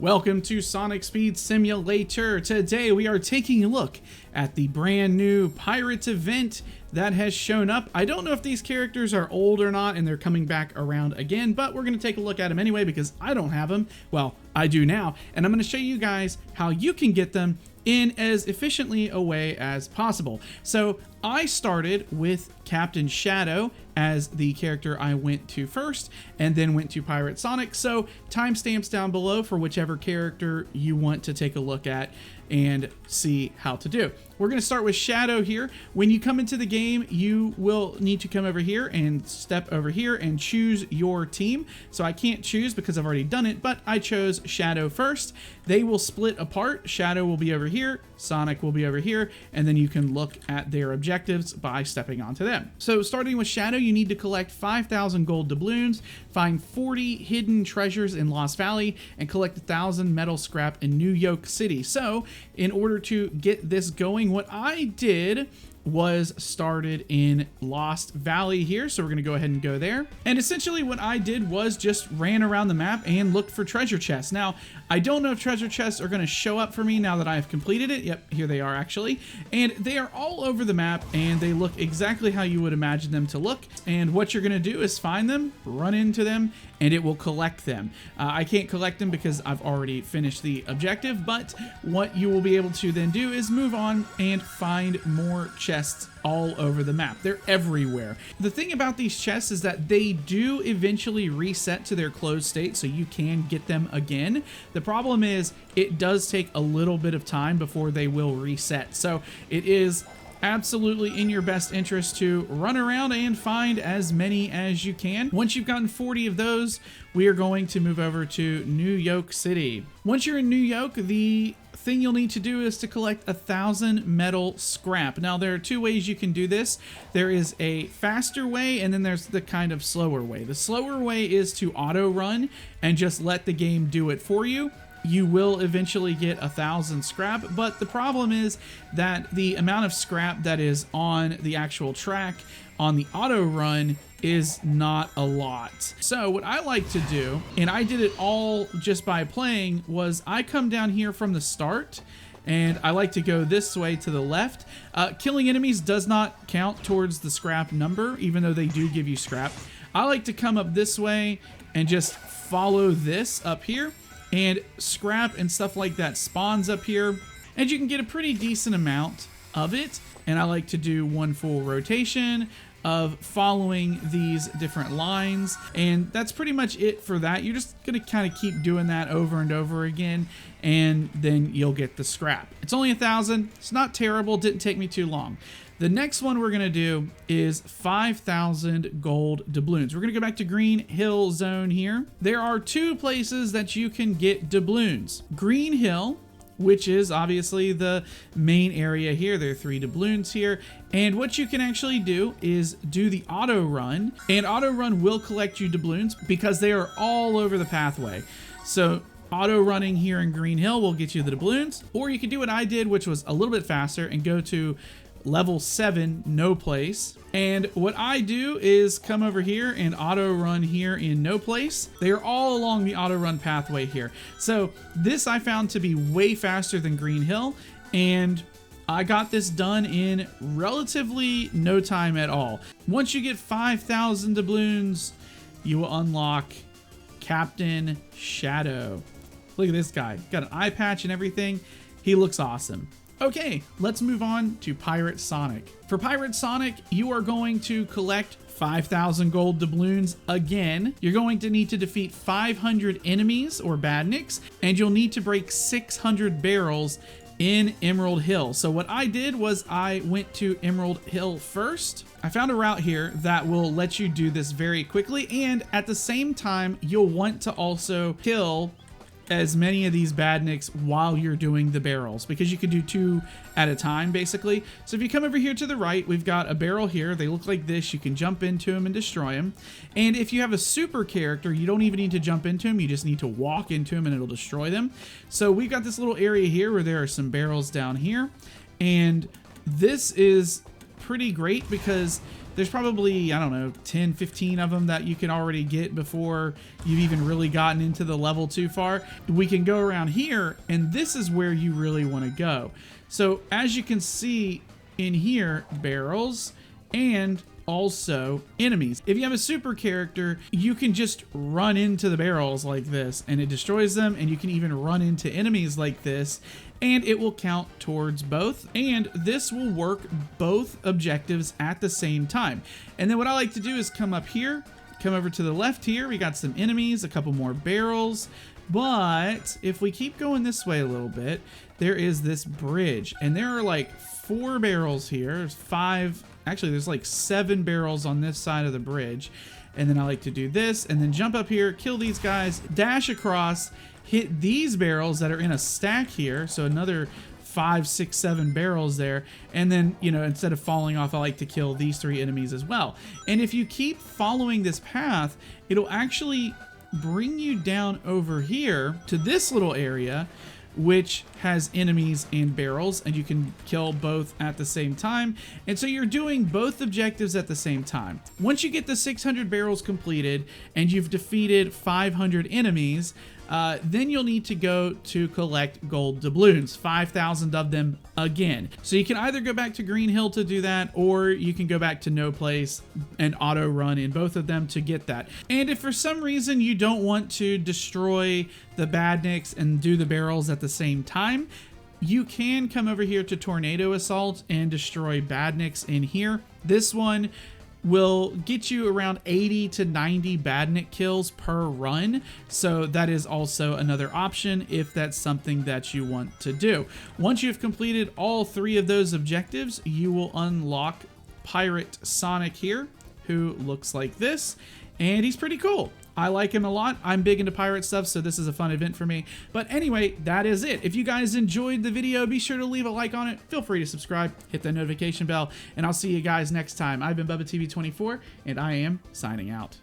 Welcome to Sonic Speed Simulator. Today we are taking a look at the brand new Pirates event that has shown up. I don't know if these characters are old or not and they're coming back around again, but we're going to take a look at them anyway because I don't have them. Well, I do now, and I'm going to show you guys how you can get them in as efficiently a way as possible. So I started with Captain Shadow as the character I went to first, and then went to Pirate Sonic. So timestamps down below for whichever character you want to take a look at and see how to do. We're going to start with Shadow here. When you come into the game, you will need to come over here and step over here and choose your team. So I can't choose because I've already done it, but I chose Shadow first. They will split apart. Shadow will be over here, Sonic will be over here, and then you can look at their objectives by stepping onto them. So starting with Shadow, you need to collect 5,000 gold doubloons, find 40 hidden treasures in Lost Valley, and collect 1,000 metal scrap in New York City. So in order to get this going, what I did was started in Lost Valley here. So we're going to go ahead and go there. And essentially what I did was just ran around the map and looked for treasure chests. Now, I don't know if treasure chests are going to show up for me now that I have completed it. Yep, here they are actually. And they are all over the map and they look exactly how you would imagine them to look. And what you're going to do is find them, run into them, and it will collect them. I can't collect them because I've already finished the objective, but what you will be able to then do is move on and find more chests all over the map. They're everywhere. The thing about these chests is that they do eventually reset to their closed state, so you can get them again. The problem is it does take a little bit of time before they will reset. So it is absolutely in your best interest to run around and find as many as you can. Once you've gotten 40 of those, we are going to move over to New York City. Once you're in New York, the thing you'll need to do is to collect 1,000 metal scrap. Now, there are two ways you can do this. There is a faster way, and then there's the kind of slower way. The slower way is to auto run and just let the game do it for you. You will eventually get 1,000 scrap, but the problem is that the amount of scrap that is on the actual track on the auto run is not a lot. So what I like to do, and I did it all just by playing, was I come down here from the start and I like to go this way to the left. Killing enemies does not count towards the scrap number, even though they do give you scrap. I like to come up this way and just follow this up here, and scrap and stuff like that spawns up here, and you can get a pretty decent amount of it. And I like to do one full rotation of following these different lines, and that's pretty much it for that. You're just gonna kind of keep doing that over and over again, and then you'll get the scrap. It's only 1,000. It's not terrible. Didn't take me too long. The next one we're going to do is 5,000 gold doubloons. We're going to go back to Green Hill Zone here. There are two places that you can get doubloons. Green Hill, which is obviously the main area here. There are 3 doubloons here. And what you can actually do is do the auto run, and auto run will collect you doubloons because they are all over the pathway. So auto running here in Green Hill will get you the doubloons, or you can do what I did, which was a little bit faster, and go to level 7, no place. And what I do is come over here and auto run here in no place. They are all along the auto run pathway here. So this I found to be way faster than Green Hill, and I got this done in relatively no time at all. Once you get 5,000 doubloons, you will unlock Captain Shadow. Look at this guy. Got an eye patch and everything. He looks awesome. Okay, let's move on to Pirate Sonic. For Pirate Sonic, you are going to collect 5,000 gold doubloons again. You're going to need to defeat 500 enemies or badniks, and you'll need to break 600 barrels in Emerald Hill. So what I did was I went to Emerald Hill first. I found a route here that will let you do this very quickly, and at the same time, you'll want to also kill as many of these badniks while you're doing the barrels, because you can do 2 at a time basically. So if you come over here to the right, we've got a barrel here. They look like this. You can jump into them and destroy them. And if you have a super character, you don't even need to jump into them. You just need to walk into them and it'll destroy them. So we've got this little area here where there are some barrels down here, and this is pretty great because There's probably, I don't know, 10, 15 of them that you can already get before you've even really gotten into the level too far. We can go around here, and this is where you really want to go. So as you can see in here, barrels and also enemies. If you have a super character, you can just run into the barrels like this and it destroys them, and you can even run into enemies like this and it will count towards both, and this will work both objectives at the same time. And then what I like to do is come up here, come over to the left here, we got some enemies, a couple more barrels. But if we keep going this way a little bit, there is this bridge, and there are like 4 barrels here. There's 5, actually there's like 7 barrels on this side of the bridge. And then I like to do this and then jump up here, kill these guys, dash across, hit these barrels that are in a stack here. So another 5, 6, 7 barrels there. And then, you know, instead of falling off, I like to kill these 3 enemies as well. And if you keep following this path, it'll actually bring you down over here to this little area, which has enemies and barrels, and you can kill both at the same time. And so you're doing both objectives at the same time. Once you get the 600 barrels completed and you've defeated 500 enemies, then you'll need to go to collect gold doubloons, 5,000 of them again. So you can either go back to Green Hill to do that, or you can go back to No Place and auto run in both of them to get that. And if for some reason you don't want to destroy the badniks and do the barrels at the same time, you can come over here to Tornado Assault and destroy badniks in here. This one will get you around 80 to 90 badnik kills per run, so that is also another option if that's something that you want to do. Once you've completed all 3 of those objectives, you will unlock Pirate Sonic here, who looks like this, and he's pretty cool. I like him a lot. I'm big into pirate stuff, so this is a fun event for me. But anyway, that is it. If you guys enjoyed the video, be sure to leave a like on it. Feel free to subscribe, hit that notification bell, and I'll see you guys next time. I've been BubbaTV24, and I am signing out.